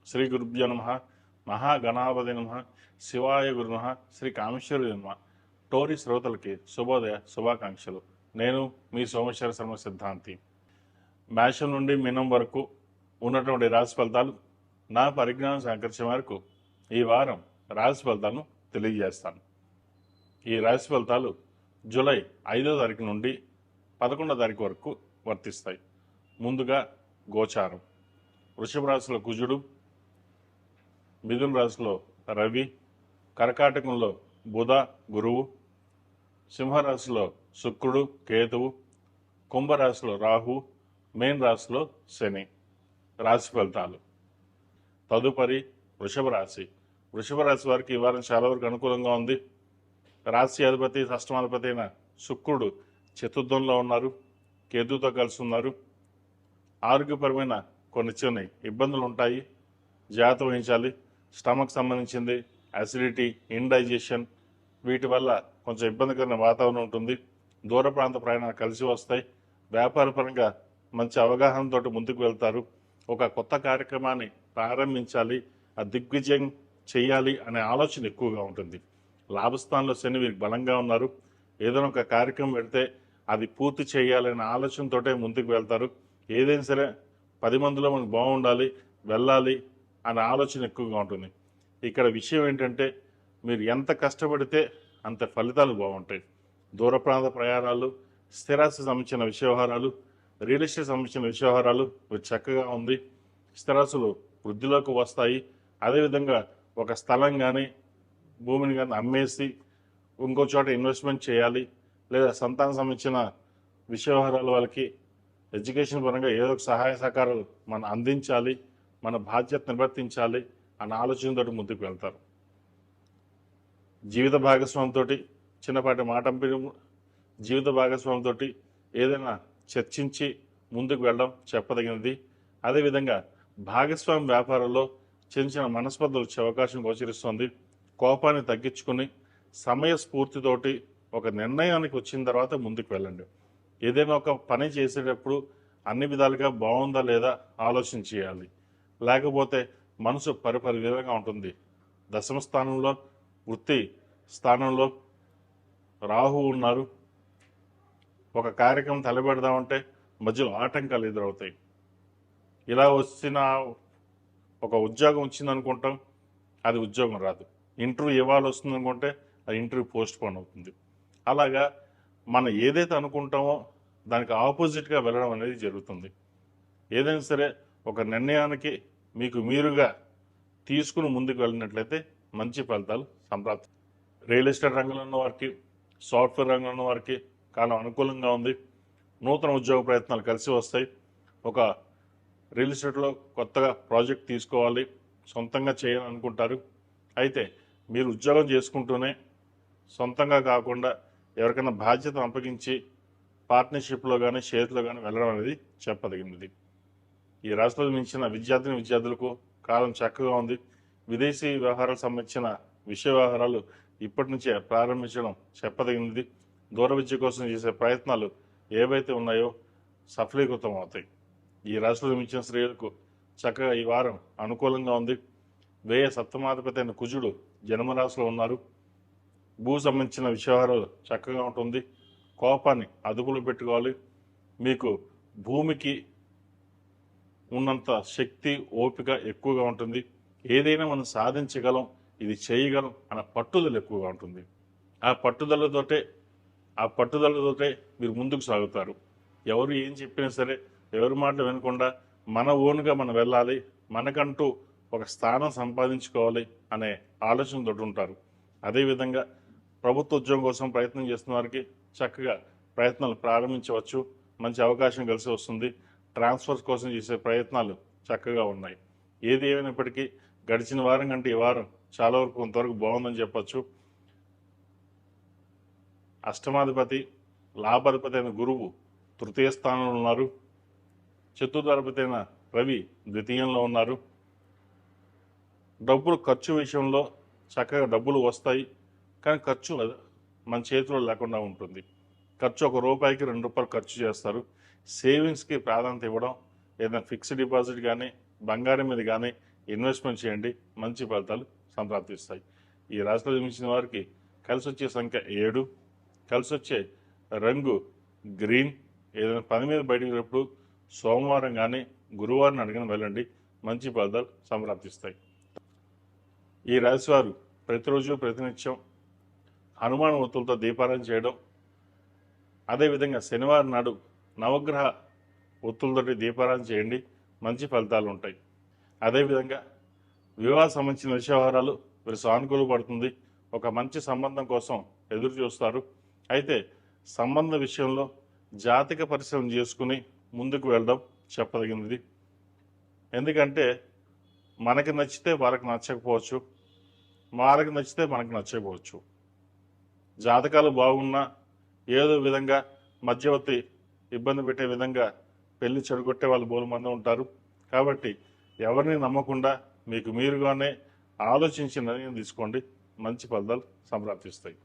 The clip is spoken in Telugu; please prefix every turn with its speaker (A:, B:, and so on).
A: శ్రీ గురుభ్యో నమ. మహాగణాపతి నమ. శివాయ గురు నమ. శ్రీ కామేశ్వరి నమ. టోరీ శ్రోతలకి శుభోదయ శుభాకాంక్షలు. నేను మీ సోమేశ్వర శర్మ సిద్ధాంతి. మేషం నుండి మీనం వరకు ఉన్నటువంటి రాశి ఫలితాలు నా పరిజ్ఞానం సహకరించే వరకు ఈ వారం రాశి ఫలితాలను తెలియజేస్తాను. ఈ రాశి ఫలితాలు జూలై 5వ తారీఖు నుండి 11వ తారీఖు వరకు వర్తిస్తాయి. ముందుగా గోచారం. వృషభ రాశిలో కుజుడు, మిథున రాశిలో రవి, కర్కాటకంలో బుధ గురువు, సింహరాశిలో శుక్రుడు కేతువు, కుంభరాశిలో రాహు, మేన్ రాశిలో శని. రాశి ఫలితాలు. తదుపరి వృషభ రాశి. వృషభ రాశి వారికి ఈ వారం చాలా వరకు అనుకూలంగా ఉంది. రాశి అధిపతి అష్టమాధిపతి అయిన శుక్రుడు చతుర్థంలో ఉన్నారు, కేతుతో కలిసి ఉన్నారు. ఆరోగ్యపరమైన కొన్ని చిన్న ఇబ్బందులు ఉంటాయి, జాగ్రత్త వహించాలి. స్టమక్ సంబంధించింది, అసిడిటీ, ఇండైజెషన్, వీటి వల్ల కొంచెం ఇబ్బందికరమైన వాతావరణం ఉంటుంది. దూర ప్రాంత ప్రయాణాలు కలిసి వస్తాయి. వ్యాపారపరంగా మంచి అవగాహనతో ముందుకు వెళ్తారు. ఒక కొత్త కార్యక్రమాన్ని ప్రారంభించాలి, ఆ దిగ్విజయం చేయాలి అనే ఆలోచన ఎక్కువగా ఉంటుంది. లాభస్థానంలో శని వీరికి బలంగా ఉన్నారు. ఏదైనా ఒక కార్యక్రమం పెడితే అది పూర్తి చేయాలనే ఆలోచనతోటే ముందుకు వెళ్తారు. ఏదైనా సరే 10 మందిలో మనకు బాగుండాలి, వెళ్ళాలి అనే ఆలోచన ఎక్కువగా ఉంటుంది. ఇక్కడ విషయం ఏంటంటే మీరు ఎంత కష్టపడితే అంత ఫలితాలు బాగుంటాయి. దూర ప్రాంత ప్రయాణాలు, స్థిరాస్తి సంబంధించిన వ్యవహారాలు, రియల్ ఎస్టేట్ సంబంధించిన వ్యవహారాలు చక్కగా ఉంది. స్థిరాస్తులు వృద్ధిలోకి వస్తాయి. అదేవిధంగా ఒక స్థలం కానీ భూమిని కానీ అమ్మేసి ఇంకో చోట ఇన్వెస్ట్మెంట్ చేయాలి, లేదా సంతానం సంబంధించిన వ్యవహారాల వాళ్ళకి ఎడ్యుకేషన్ పరంగా ఏదో ఒక సహాయ సహకారాలు మనం అందించాలి, మన బాధ్యత నిర్వర్తించాలి అన్న ఆలోచనతో ముందుకు వెళ్తారు. జీవిత భాగస్వామితో చిన్నపాటి జీవిత భాగస్వామితో ఏదైనా చర్చించి ముందుకు వెళ్ళడం చెప్పదగినది. అదేవిధంగా భాగస్వామి వ్యాపారంలో చిన్న చిన్న మనస్పర్ధలు వచ్చే అవకాశం గోచరిస్తుంది. కోపాన్ని తగ్గించుకుని సమయస్ఫూర్తితోటి ఒక నిర్ణయానికి వచ్చిన తర్వాత ముందుకు వెళ్ళండి. ఏదైనా ఒక పని చేసేటప్పుడు అన్ని విధాలుగా బాగుందా లేదా ఆలోచన చేయాలి, లేకపోతే మనసు పరిపరి విధంగా ఉంటుంది. దశమ స్థానంలో వృత్తి స్థానంలో రాహు ఉన్నారు. ఒక కార్యక్రమం తలపెడదామంటే మధ్యలో ఆటంకాలు ఎదురవుతాయి. ఇలా వచ్చిన ఒక ఉద్యోగం వచ్చిందనుకుంటాం, అది ఉద్యోగం రాదు. ఇంటర్వ్యూ ఇవ్వాలి వస్తుంది అనుకుంటే అది ఇంటర్వ్యూ పోస్ట్ పోన్ అవుతుంది. అలాగా మనం ఏదైతే అనుకుంటామో దానికి ఆపోజిట్గా వెళ్ళడం అనేది జరుగుతుంది. ఏదైనా సరే ఒక నిర్ణయానికి మీకు మీరుగా తీసుకుని ముందుకు వెళ్ళినట్లయితే మంచి ఫలితాలు సంప్రాప్తి. రియల్ ఎస్టేట్ రంగంలో ఉన్న వారికి, సాఫ్ట్వేర్ రంగంలో ఉన్న వారికి కాలం అనుకూలంగా ఉంది. నూతన ఉద్యోగ ప్రయత్నాలు కలిసి వస్తాయి. ఒక రియల్ ఎస్టేట్లో కొత్తగా ప్రాజెక్ట్ తీసుకోవాలి, సొంతంగా చేయాలనుకుంటారు. అయితే మీరు ఉద్యోగం చేసుకుంటూనే సొంతంగా కాకుండా ఎవరికైనా బాధ్యతను అప్పగించి పార్ట్నర్షిప్లో కానీ షేర్లో కానీ వెళ్ళడం అనేది చెప్పదగినది. ఈ రాష్ట్రంలో జన్మించిన విద్యార్థులకు కాలం చక్కగా ఉంది. విదేశీ వ్యవహారాలకు సంబంధించిన వ్యవహారాలు ఇప్పటి నుంచే ప్రారంభించడం చెప్పదగినది. దూర విద్య కోసం చేసే ప్రయత్నాలు ఏవైతే ఉన్నాయో సఫలీకృతం అవుతాయి. ఈ రాష్ట్రంలో జన్మించిన స్త్రీలకు చక్కగా ఈ వారం అనుకూలంగా ఉంది. వ్యయ సప్తమాధిపతి అయిన కుజుడు జన్మరాశిలో ఉన్నారు. భూ సంబంధించిన వ్యవహారాలు చక్కగా ఉంటుంది. కోపాన్ని అదుపులో పెట్టుకోవాలి. మీకు భూమికి ఉన్నంత శక్తి, ఓపిక ఎక్కువగా ఉంటుంది. ఏదైనా మనం సాధించగలం, ఇది చేయగలం అన్న పట్టుదల ఎక్కువగా ఉంటుంది. ఆ పట్టుదలతోటే మీరు ముందుకు సాగుతారు. ఎవరు ఏం చెప్పినా సరే ఎవరి మాటలు వినకుండా మన ఓన్గా మనం వెళ్ళాలి, మనకంటూ ఒక స్థానం సంపాదించుకోవాలి అనే ఆలోచనతో ఉంటారు. అదేవిధంగా ప్రభుత్వ ఉద్యోగం కోసం ప్రయత్నం చేస్తున్న వారికి చక్కగా ప్రయత్నాలు ప్రారంభించవచ్చు. మంచి అవకాశం కలిసి వస్తుంది. ట్రాన్స్ఫర్స్ కోసం చేసే ప్రయత్నాలు చక్కగా ఉన్నాయి. ఏది ఏమైనప్పటికీ గడిచిన వారం కంటే ఈ వారం చాలా వరకు కొంతవరకు బాగుందని చెప్పచ్చు. అష్టమాధిపతి లాభాధిపతి అయిన గురువు తృతీయ స్థానంలో ఉన్నారు. చతుర్థాధిపతి అయిన రవి ద్వితీయంలో ఉన్నారు. డబ్బులు ఖర్చు విషయంలో చక్కగా డబ్బులు వస్తాయి, కానీ ఖర్చు మన చేతిలో లేకుండా ఉంటుంది. ఖర్చు ₹1కి ₹2 ఖర్చు చేస్తారు. సేవింగ్స్కి ప్రాధాన్యత ఇవ్వడం, ఏదైనా ఫిక్స్డ్ డిపాజిట్ కానీ బంగారం మీద కానీ ఇన్వెస్ట్మెంట్ చేయండి, మంచి ఫలితాలు సంప్రాప్తిస్తాయి. ఈ రాశిలో జన్మించిన వారికి కలిసి వచ్చే సంఖ్య 7, కలిసి వచ్చే రంగు గ్రీన్. ఏదైనా పని మీద బయటకు వెళ్ళినప్పుడు సోమవారం కానీ గురువారం అడిగిన వెళ్ళండి, మంచి ఫలితాలు సంప్రాప్తిస్తాయి. ఈ రాశి వారు ప్రతిరోజు ప్రతినిత్యం హనుమాన్ ఒత్తులతో దీపారాధన చేయడం, అదేవిధంగా శనివారం నాడు నవగ్రహ ఒత్తులతోటి దీపారాధన చేయండి, మంచి ఫలితాలు ఉంటాయి. అదేవిధంగా వివాహ సంబంధించిన విషయవహారాలు వీరు సానుకూల పడుతుంది. ఒక మంచి సంబంధం కోసం ఎదురు చూస్తారు. అయితే సంబంధ విషయంలో జాతక పరిశీలన చేసుకుని ముందుకు వెళ్ళడం చెప్పదగినది. ఎందుకంటే మనకి నచ్చితే వాళ్ళకి నచ్చకపోవచ్చు, వాళ్ళకి నచ్చితే మనకు నచ్చకపోవచ్చు. జాతకాలు బాగున్నా ఏదో విధంగా మధ్యవర్తి ఇబ్బంది పెట్టే విధంగా పెళ్లి చెడగొట్టే వాళ్ళు బోలు మంది ఉంటారు. కాబట్టి ఎవరిని నమ్మకుండా మీకు మీరుగానే ఆలోచించి నిర్ణయం తీసుకోండి, మంచి ఫలితాలు సంప్రాప్తిస్తాయి.